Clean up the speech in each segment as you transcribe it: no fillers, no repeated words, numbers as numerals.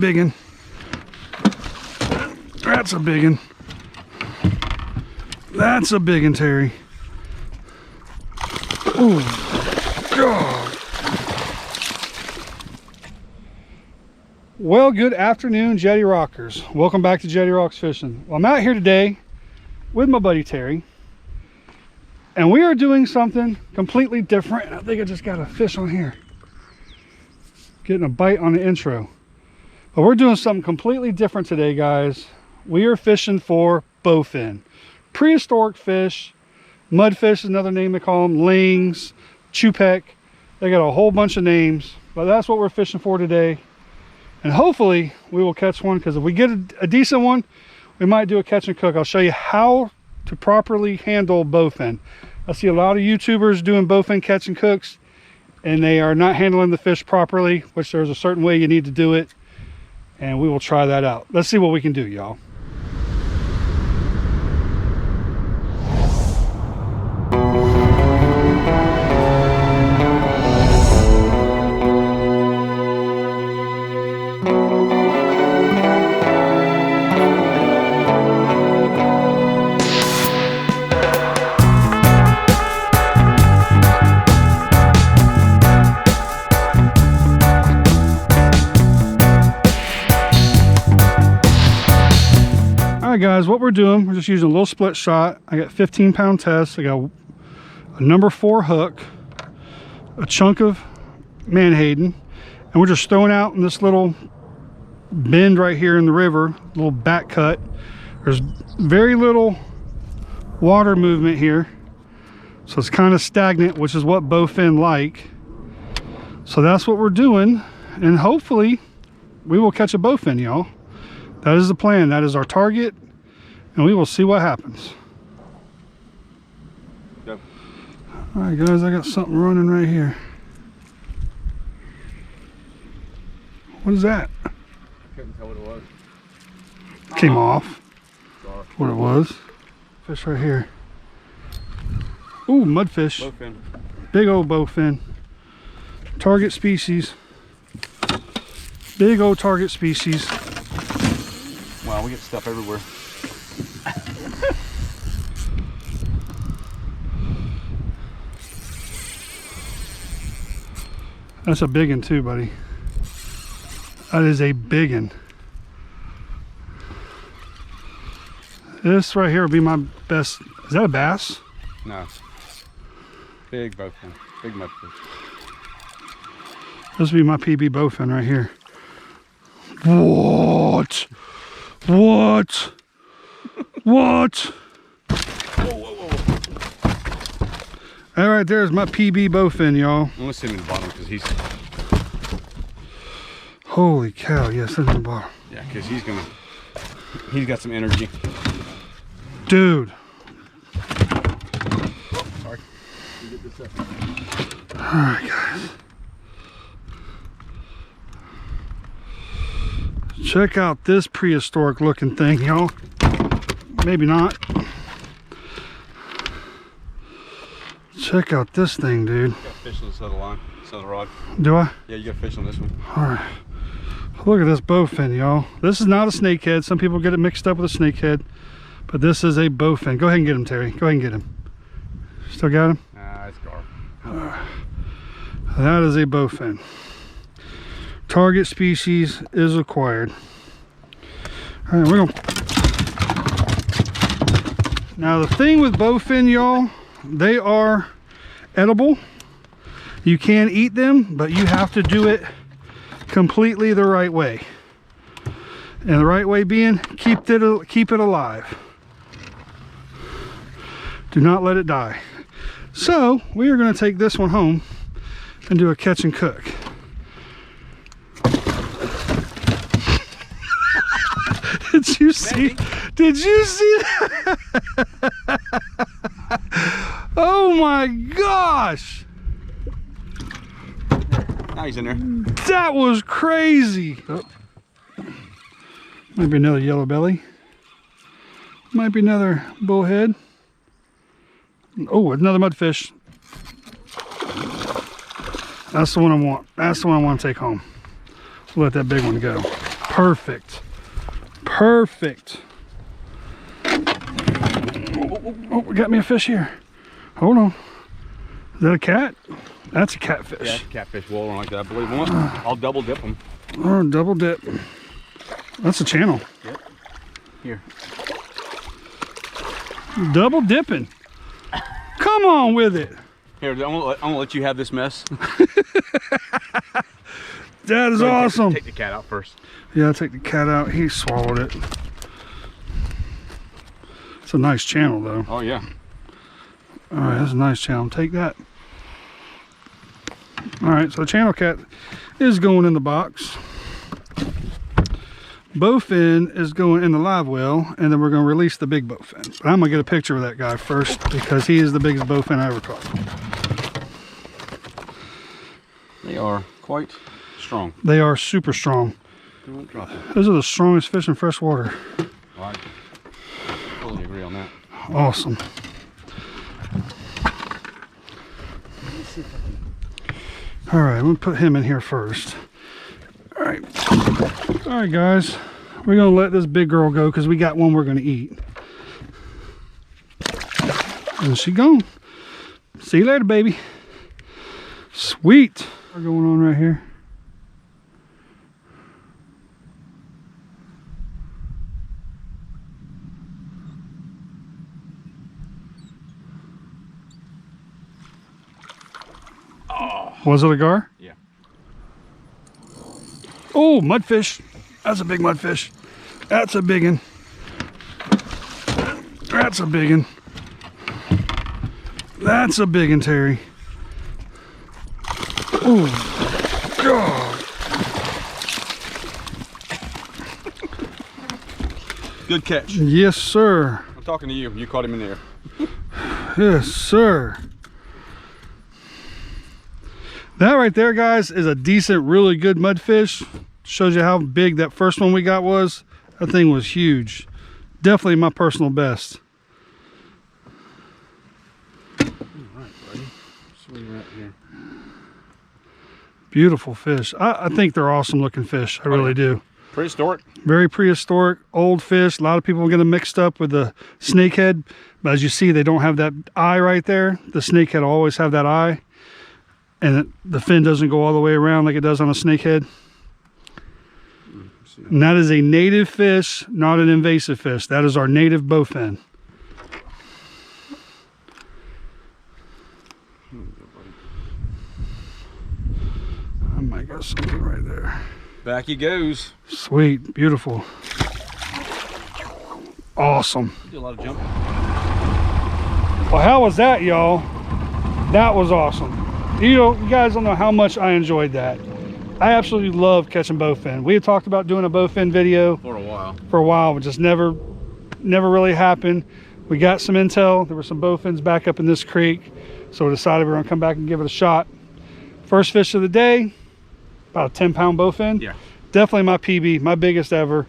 Biggin. That's a biggin. That's a biggin, Terry. Oh, God. Well, good afternoon, Jetty Rockers. Welcome back to Jetty Rocks Fishing. Well, I'm out here today with my buddy Terry, and we are doing something completely different. I think I just got a fish on here. Getting a bite on the intro. But we're doing something completely different today, guys. We are fishing for bowfin. Prehistoric fish. Mudfish is another name they call them. Lings, chupek. They got a whole bunch of names. But that's what we're fishing for today. And hopefully we will catch one, because if we get a decent one, we might do a catch and cook. I'll show you how to properly handle bowfin. I see a lot of YouTubers doing bowfin catch and cooks, and they are not handling the fish properly, which there's a certain way you need to do it. And we will try that out. Let's see what we can do, y'all. Alright guys, what we're doing, we're just using a little split shot. I got 15-pound test. I got a number 4 hook, a chunk of Manhattan, and we're just throwing out in this little bend right here in the river, little back cut. There's very little water movement here, so it's kind of stagnant, which is what bowfin like. So that's what we're doing, and hopefully we will catch a bowfin, y'all. That is the plan. That is our target, and we will see what happens. Yep. All right, guys, I got something running right here. What is that? I couldn't tell what it was. Came off. Sorry. What it was. Fish right here. Ooh, mudfish. Bowfin. Big old bowfin. Target species. Big old target species. Wow, we get stuff everywhere. That's a big one too, buddy. That is a big one. This right here will be my best. Is that a bass? No. Big bowfin. Big mudfish. This will be my PB bowfin right here. What? What? What? Whoa, whoa, whoa. All right, there's my PB bowfin, y'all. I'm gonna sit him in the bottom because he's. Holy cow! Yes, in the bottom. Yeah, because he's got some energy. Dude. Oh, sorry. Get this up. All right, guys. Check out this prehistoric looking thing, y'all. Maybe not. Check out this thing, dude. You got fish on this other line, this other rod. Do I? Yeah, you got fish on this one. All right. Look at this bowfin, y'all. This is not a snakehead. Some people get it mixed up with a snakehead, but this is a bowfin. Go ahead and get him, Terry. Go ahead and get him. Still got him? Nah, it's garb. That is a bowfin. Target species is acquired. All right, we're gonna. Now the thing with bowfin, y'all, they are edible. You can eat them, but you have to do it completely the right way. And the right way being, keep it alive. Do not let it die. So we are going to take this one home and do a catch and cook. Did you see? Did you see that? Oh my gosh! Now he's in there. That was crazy. Oh. Might be another yellow belly. Might be another bullhead. Oh, another mudfish. That's the one I want. That's the one I want to take home. We'll let that big one go. Perfect. Perfect. Oh, we got me a fish here. Hold on. Is that a cat? That's a catfish. Yeah, catfish will run like that, I believe. I'll double dip them. Oh, double dip. That's a channel. Yep. Here. Double dipping. Come on with it. Here, I'm gonna let you have this mess. That is awesome. Take the cat out first. Yeah, I'll take the cat out. He swallowed it. It's a nice channel though. Oh yeah. All right, that's a nice channel. Take that. All right, so the channel cat is going in the box. Bowfin is going in the live well, and then we're going to release the big bowfin. But I'm going to get a picture of that guy first because he is the biggest bowfin I ever caught. They are quite strong. They are super strong. Don't drop them. Those are the strongest fish in fresh water. Well, I totally agree on that. Awesome. All right, I'm going to put him in here first. All right. All right, guys. We're going to let this big girl go because we got one we're going to eat. And she gone. See you later, baby. Sweet. What's going on right here? Oh. Was it a gar? Yeah. Oh, mudfish. That's a big mudfish. That's a big one. That's a big one. That's a big one, Terry. Oh, God. Good catch. Yes, sir. I'm talking to you. You caught him in there. Yes, sir. That right there, guys, is a decent, really good mudfish. Shows you how big that first one we got was. That thing was huge. Definitely my personal best. All right, buddy. Swing right here. Beautiful fish. I think they're awesome looking fish. I really do. Prehistoric. Very prehistoric, old fish. A lot of people get them mixed up with the snakehead. But as you see, they don't have that eye right there. The snakehead will always have that eye. And the fin doesn't go all the way around like it does on a snakehead. And that is a native fish, not an invasive fish. That is our native bowfin. I might got something right there. Back he goes. Sweet, beautiful. Awesome. Do a lot of jumping. Well, how was that, y'all? That was awesome. You know, you guys don't know how much I enjoyed that. I absolutely love catching bowfin. We had talked about doing a bowfin video For a while, but just never really happened. We got some intel. There were some bowfins back up in this creek, so we decided we were gonna come back and give it a shot. First fish of the day, about a 10-pound bowfin. Yeah. Definitely my PB, my biggest ever.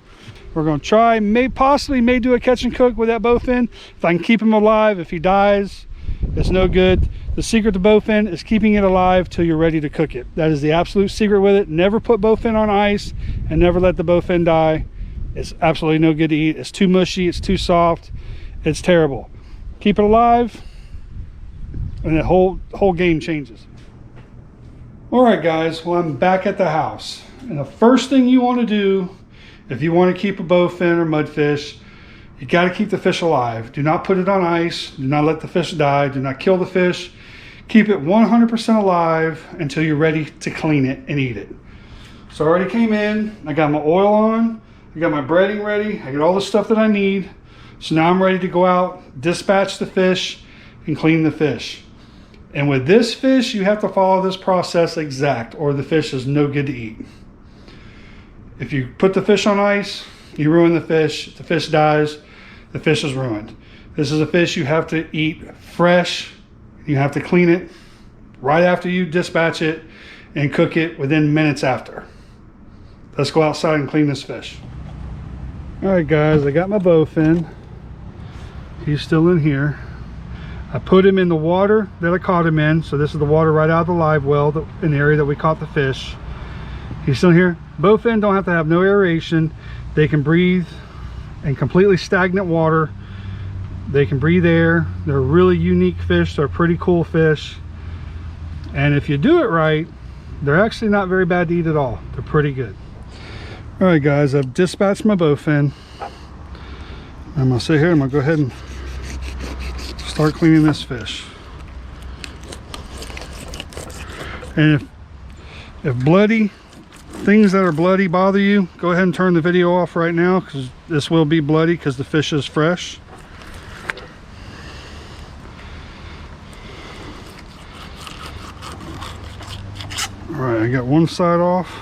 We're gonna try, may do a catch and cook with that bowfin. If I can keep him alive, if he dies, it's no good. The secret to bowfin is keeping it alive till you're ready to cook it. That is the absolute secret with it. Never put bowfin on ice and never let the bowfin die. It's absolutely no good to eat. It's too mushy, it's too soft, it's terrible. Keep it alive and the whole game changes. All right, guys, well, I'm back at the house. And the first thing you want to do if you want to keep a bowfin or mudfish, you got to keep the fish alive. Do not put it on ice. Do not let the fish die. Do not kill the fish. Keep it 100% alive until you're ready to clean it and eat it. So I already came in. I got my oil on. I got my breading ready. I got all the stuff that I need. So now I'm ready to go out, dispatch the fish, and clean the fish. And with this fish, you have to follow this process exact, or the fish is no good to eat. If you put the fish on ice, you ruin the fish. If the fish dies, the fish is ruined. This is a fish you have to eat fresh. You have to clean it right after you dispatch it and cook it within minutes after. Let's go outside and clean this fish. All right, guys, I got my bowfin. He's still in here. I put him in the water that I caught him in. So this is the water right out of the live well in the area that we caught the fish. He's still here. Bowfin don't have to have no aeration. They can breathe in completely stagnant water. They can breathe air. They're really unique fish. They're pretty cool fish. And if you do it right, they're actually not very bad to eat at all. They're pretty good. All right, guys, I've dispatched my bowfin. I'm gonna sit here. I'm gonna go ahead and start cleaning this fish. And if bloody things that are bloody bother you, go ahead and turn the video off right now, because this will be bloody because the fish is fresh. All right, I got one side off.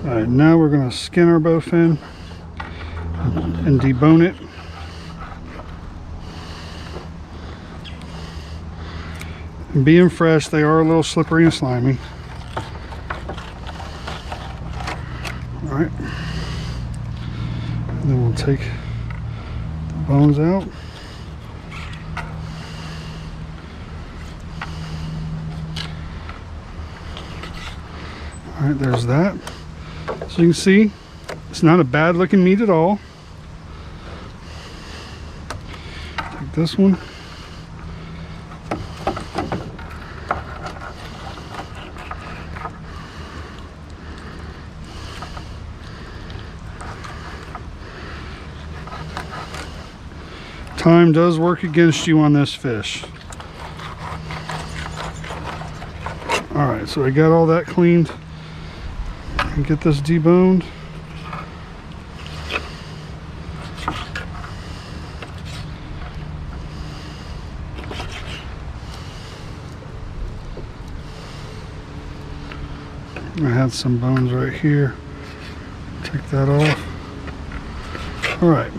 All right, now we're going to skin our bowfin and debone it. And being fresh, they are a little slippery and slimy. All right, and then we'll take the bones out. All right, there's that. So you can see, it's not a bad looking meat at all. Take this one. Time does work against you on this fish. All right, so I got all that cleaned. And get this deboned. I had some bones right here. Take that off. All right,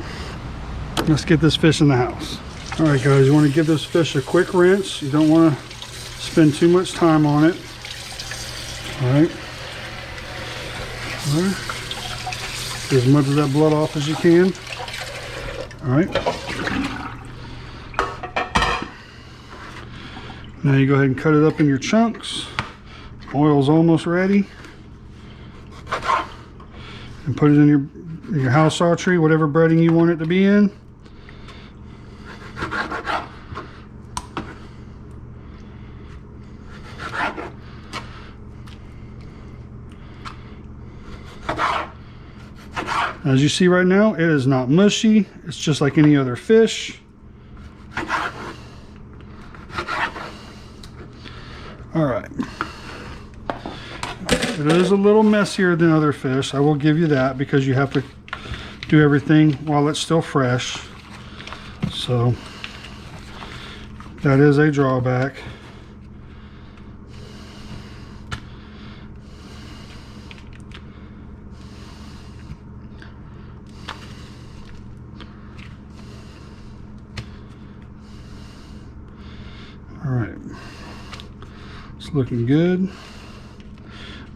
let's get this fish in the house. All right, guys, you want to give this fish a quick rinse. You don't want to spend too much time on it. All right. All right. Get as much of that blood off as you can. All right. Now you go ahead and cut it up in your chunks. Oil's almost ready. And put it in your house archery, whatever breading you want it to be in. As you see right now, it is not mushy. It's just like any other fish. All right. It is a little messier than other fish. I will give you that, because you have to do everything while it's still fresh. So that is a drawback. All right, it's looking good.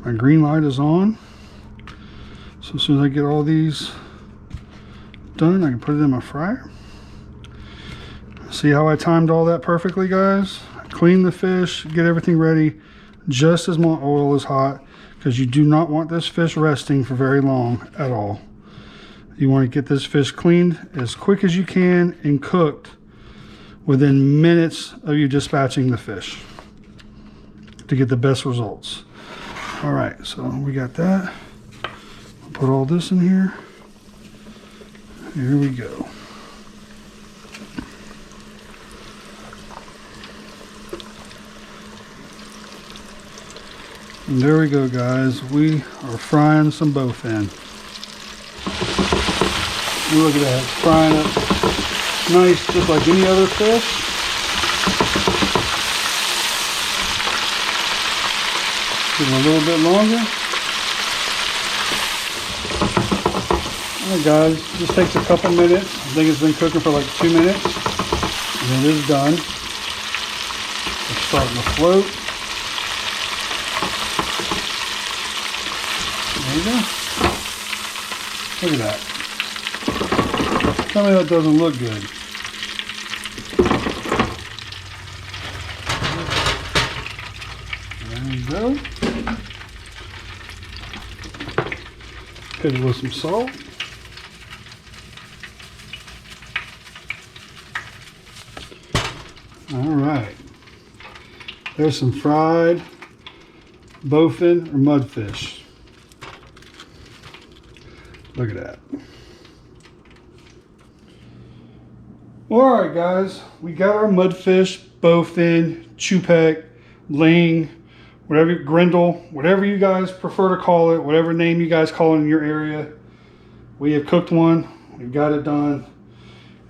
My green light is on. So as soon as I get all these done, I can put it in my fryer. See how I timed all that perfectly, guys? Clean the fish, get everything ready just as my oil is hot, because you do not want this fish resting for very long at all. You want to get this fish cleaned as quick as you can and cooked within minutes of you dispatching the fish to get the best results. All right, so we got that. I'll put all this in here. Here we go. And there we go, guys. We are frying some bowfin. Look at that, frying up nice, just like any other fish. Give them a little bit longer. Alright guys, this takes a couple minutes. I think it's been cooking for like 2 minutes. And it is done. It's starting to float. There you go. Look at that. Tell me that doesn't look good. There you go. Hit it with some salt. All right. There's some fried bowfin or mudfish. Look at that. All right, guys. We got our mudfish, bowfin, chupek, ling, whatever, grindle, whatever you guys prefer to call it, whatever name you guys call it in your area. We have cooked one. We've got it done.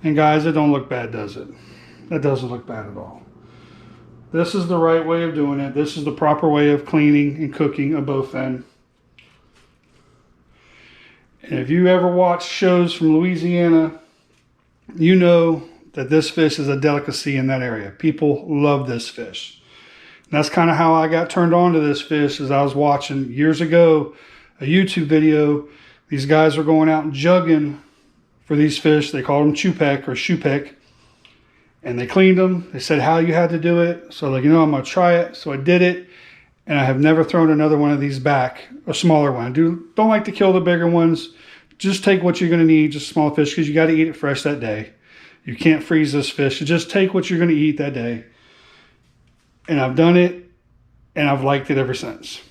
And guys, it don't look bad, does it? That doesn't look bad at all. This is the right way of doing it. This is the proper way of cleaning and cooking a bowfin. And if you ever watch shows from Louisiana, you know that this fish is a delicacy in that area. People love this fish. And that's kind of how I got turned on to this fish, as I was watching years ago a YouTube video. These guys were going out and jugging for these fish. They called them chupek or shupek. And they cleaned them. They said how you had to do it. So like, you know, I'm going to try it. So I did it. And I have never thrown another one of these back, a smaller one. I don't like to kill the bigger ones. Just take what you're going to need, just small fish, because you got to eat it fresh that day. You can't freeze this fish. So just take what you're going to eat that day. And I've done it, and I've liked it ever since.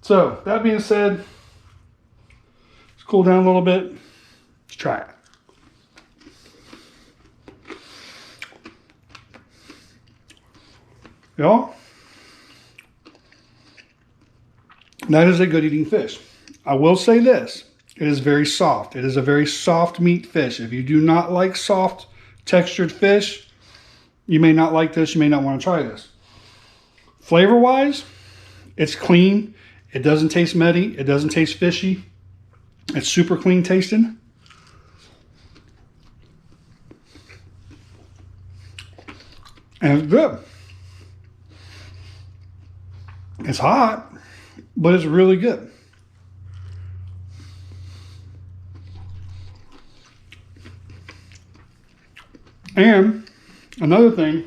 So that being said, let's cool down a little bit. Let's try it. Y'all, that is a good eating fish. I will say this, it is very soft. It is a very soft meat fish. If you do not like soft textured fish, you may not like this. You may not want to try this. Flavor wise, it's clean. It doesn't taste muddy. It doesn't taste fishy. It's super clean tasting. And it's good. It's hot, but it's really good. And another thing,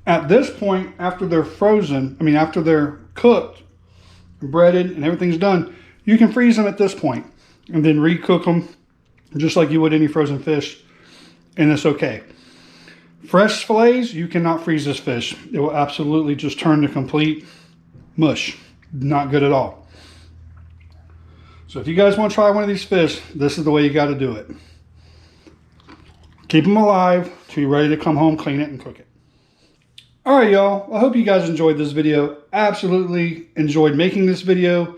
at this point, after they're frozen, after they're cooked, and breaded, and everything's done, you can freeze them at this point and then recook them just like you would any frozen fish, and it's okay. Fresh fillets, you cannot freeze this fish. It will absolutely just turn to complete mush. Not good at all. So if you guys want to try one of these fish, this is the way you got to do it. Keep them alive till you're ready to come home, clean it, and cook it. All right, y'all. I hope you guys enjoyed this video. Absolutely enjoyed making this video.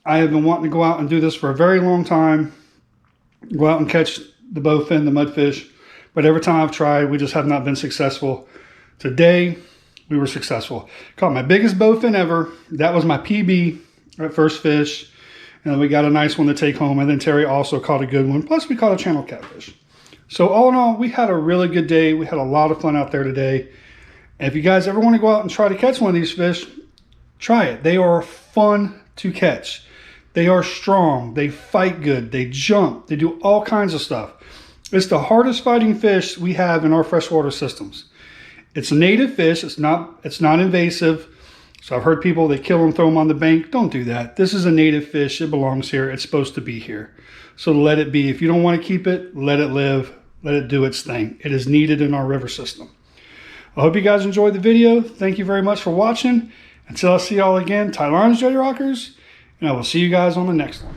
I have been wanting to go out and do this for a very long time. Go out and catch the bowfin, the mudfish. But every time I've tried, we just have not been successful. Today, we were successful. Caught my biggest bowfin ever. That was my PB at First Fish. And we got a nice one to take home. And then Terry also caught a good one. Plus, we caught a channel catfish. So all in all, we had a really good day. We had a lot of fun out there today. And if you guys ever want to go out and try to catch one of these fish, try it. They are fun to catch. They are strong. They fight good. They jump. They do all kinds of stuff. It's the hardest fighting fish we have in our freshwater systems. It's a native fish. It's not invasive. So I've heard people, they kill them, throw them on the bank. Don't do that. This is a native fish. It belongs here. It's supposed to be here. So let it be. If you don't want to keep it, let it live. Let it do its thing. It is needed in our river system. I hope you guys enjoyed the video. Thank you very much for watching. Until I see y'all again, Ty Lawrence, Jetty Rockers, and I will see you guys on the next one.